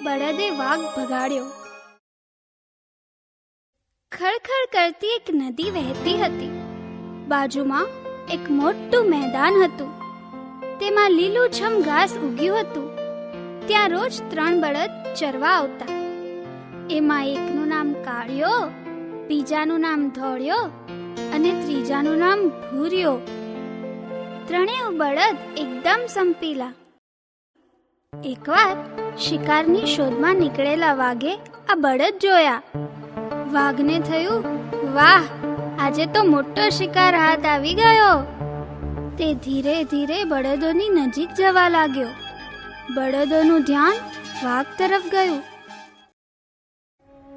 બળદે વાઘ ભગાડ્યો. ખળખળ કરતી એક નદી વહેતી હતી. બાજુમાં એક મોટું મેદાન હતું. તેમાં લીલુંછમ ઘાસ ઉગ્યું હતું. ત્યાં રોજ 3 બળદ ચરવા આવતા. એમાં એકનું નામ કાળિયો, બીજાનું નામ ધોળિયો અને ત્રીજાનું નામ ભૂર્યો. 3 બળદ એકદમ સંપીલા. એકવાર શિકારની શોધમાં નીકળેલા વાઘે આ બળદ જોયા. વાઘને થયું, વાહ, આજે તો મોટો શિકાર હાથ આવી ગયો. તે ધીરે ધીરે બળદોની નજીક જવા લાગ્યો. બળદોનું ધ્યાન વાઘ તરફ ગયું.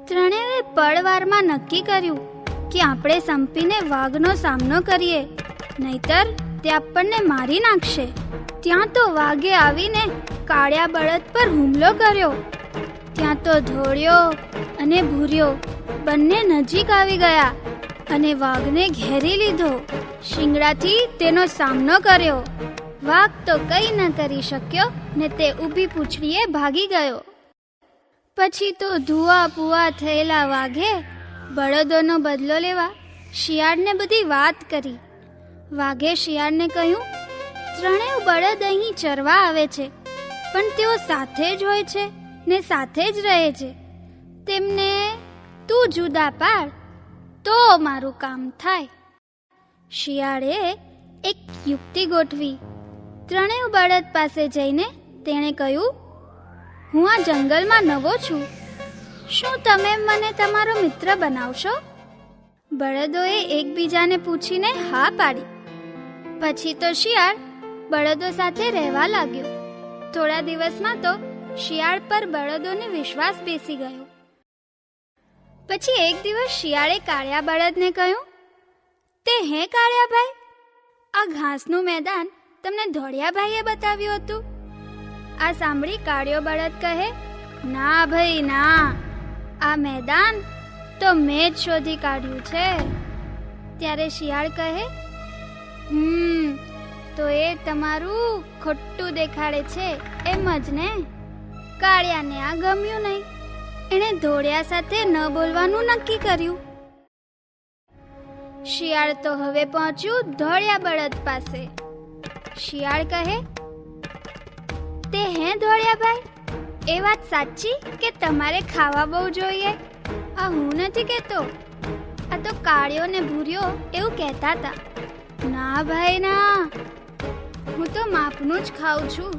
3એ પળવારમાં નક્કી કર્યું કે આપણે સંપીને વાઘનો સામનો કરીએ, નહીતર તે આપણને મારી નાખશે. ત્યાં તો વાઘે આવીને કાળિયા બળદ પર હુમલો કર્યો. ત્યાં તો ધોળિયો અને ભૂર્યો બંને નજીક આવી ગયા અને વાઘને ઘેરી લીધો. શિંગડાથી તેનો સામનો કર્યો. વાઘ તો કંઈ ન કરી શક્યો ને તે ઊભી પૂંછડીએ ભાગી ગયો. પછી તો ધુઆ પુઆ થયેલા વાઘે બળદોનો બદલો લેવા શિયાળને બધી વાત કરી. વાઘે શિયાળને કહ્યું, 3 બળદ અહીં ચરવા આવે છે, પણ તેઓ સાથે જ હોય છે ને સાથે જ રહે છે. તેમને તું જુદા પાડ તો મારું કામ થાય. શિયાળે એક યુક્તિ ગોઠવી. 3 બળદ પાસે જઈને તેણે કહ્યું, હું આ જંગલમાં નવો છું. શું તમે મને તમારો મિત્ર બનાવશો? બળદોએ એકબીજાને પૂછીને હા પાડી. પછી તો શિયાળ બળદો સાથે રહેવા લાગ્યો. થોડા દિવસમાં તો શિયાળ પર બળદોને વિશ્વાસ બેસી ગયો. પછી એક દિવસ શિયાળે કાળિયા બળદને કહ્યું, તે હે કાળિયાભાઈ, આ ઘાસનું મેદાન તમને ધોળિયાભાઈએ બતાવ્યું હતું? આ સાંભળી કાળિયો બળદ કહે, ના ભાઈ ના, આ મેદાન તો મેં જ શોધી કાઢ્યું છે. ત્યારે શિયાળ કહે, તો એ તમારું ખોટું દેખાડે છે એમ જ ને. કાળિયાને આ ગમ્યું નહીં. એણે ધોળિયા સાથે ન બોલવાનું નક્કી કર્યું. શિયાળ તો હવે પહોંચ્યું ધોળિયા બળદ પાસે. શિયાળ કહે, તે હે ધોળિયાભાઈ, એ વાત સાચી કે તમારે ખાવા બહુ જોઈએ? આ હું નથી કહેતો, આ તો કાળિયો ને ભૂર્યો એવું કહેતા હતા. ના ભાઈ ના, હું તો માપનું જ ખાઉં છું.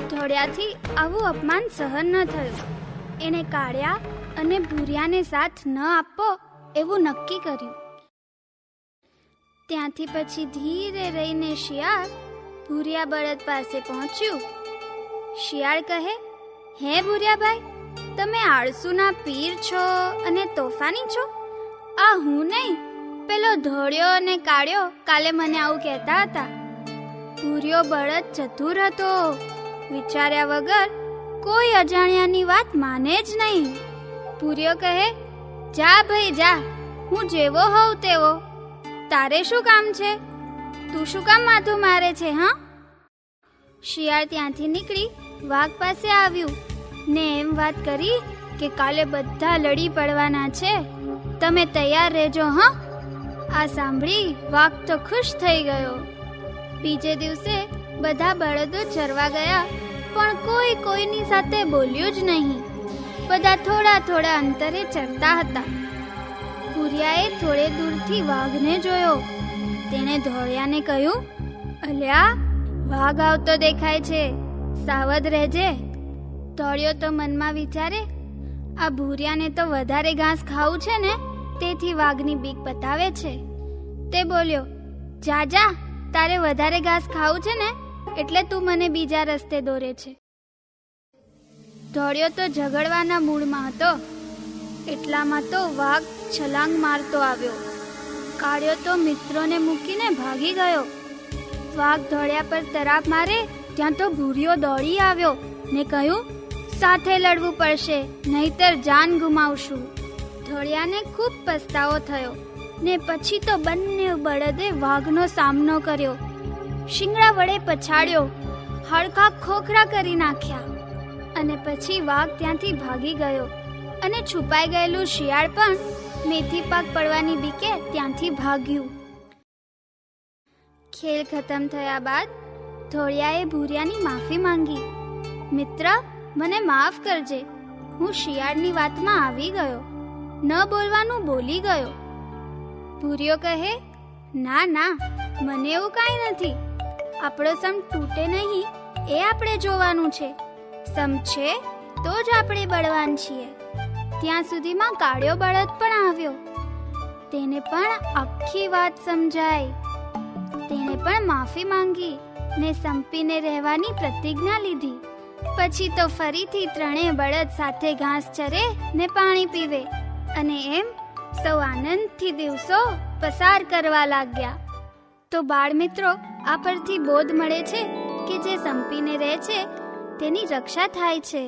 ધોળિયાથી આવું અપમાન સહન ન થયું. એણે કાળિયા અને ભૂરિયાને સાથ ન આપવો એવું નક્કી કર્યું. ત્યાંથી પછી ધીરે રહીને શિયાળ ભૂરિયા બળદ પાસે પહોંચ્યું. શિયાળ કહે, હે ભૂરિયાભાઈ, તમે આળસુના પીર છો અને તોફાની છો? આ હું નહીં, પેલો ધોળિયો અને કાળિયો કાલે મને આવું કહેતા હતા. ભૂરિયો બળદ ચતુર હતો. વિચાર્યા વગર કોઈ અજાણ્યાની વાત માને જ નહીં. ભૂરિયો કહે, જા ભાઈ જા, હું જેવો હોઉં તેવો. તારે શું કામ છે? તું શું કામ માથું મારે છે? હા. શિયાળ ત્યાંથી નીકળી વાઘ પાસે આવ્યું ને એમ વાત કરી કે કાલે બધા લડી પડવાના છે, તમે તૈયાર રહેજો. હા. આ સાંભળી વાઘ તો ખુશ થઈ ગયો. બીજે દિવસે બધા બળદો ચરવા ગયા, પણ કોઈ કોઈની સાથે બોલ્યું જ નહીં. બધા થોડા થોડા અંતરે ચરતા હતા. ભૂરિયાએ થોડે દૂરથી વાઘને જોયો. તેણે ધોળિયાને કહ્યું, અલ્યા, વાઘ આવતો દેખાય છે, સાવધ રહેજે. ધોળિયો તો મનમાં વિચારે, આ ભૂરિયાને તો વધારે ઘાસ ખાવું છે ને, તેથી વાઘની બીક બતાવે છે. તે બોલ્યો, જા જા, તારે વધારે ઘાસ ખાવું છે ને, એટલે તું મને બીજા રસ્તે દોરે છે. ધોળિયો તો ઝઘડવાના મૂડમાં હતો. એટલામાં તો વાઘ છલાંગ મારતો આવ્યો. કાળિયો તો મિત્રોને મૂકીને ભાગી ગયો. વાઘ ધોળિયા પર તરાપ મારે ત્યાં તો ભૂરિયો દોડી આવ્યો ને કહ્યું, સાથે લડવું પડશે, નહીતર જાન ગુમાવશું. ધોળિયાને ખૂબ પસ્તાવો થયો ને પછી તો બંને બળદે વાઘનો સામનો કર્યો. શિંગડા વડે પછાડ્યો, હડકા ખોખરા કરી નાખ્યા અને પછી વાઘ ત્યાંથી ભાગી ગયો અને છુપાઈ ગયેલું શિયાળ પણ મેથી પાક પડવાની બીકે ત્યાંથી ભાગ્યું. ખેલ ખતમ થયા બાદ ધોળિયાએ ભૂરિયાની માફી માંગી. મિત્ર, મને માફ કરજે, હું શિયાળની વાતમાં આવી ગયો, ન બોલવાનું બોલી ગયો. ભૂરિયો કહે, ના ના, મને એવું કાંઈ નથી. આપણો સમ તૂટે નહીં એ આપણે જોવાનું છે. સમ છે તો જ આપણે બળવાન છીએ. ત્યાં સુધીમાં કાળિયો બળદ પણ આવ્યો. તેને પણ આખી વાત સમજાઈ. તેણે પણ માફી માંગી ને સંપીને રહેવાની પ્રતિજ્ઞા લીધી. પછી તો ફરીથી ત્રણેય બળદ સાથે ઘાસ ચરે ને પાણી પીવે અને એમ સૌ આનંદથી દિવસો પસાર કરવા લાગ્યા. તો બાળ મિત્રો, આ પરથી બોધ મળે છે કે જે સંપીને રહે છે તેની રક્ષા થાય છે.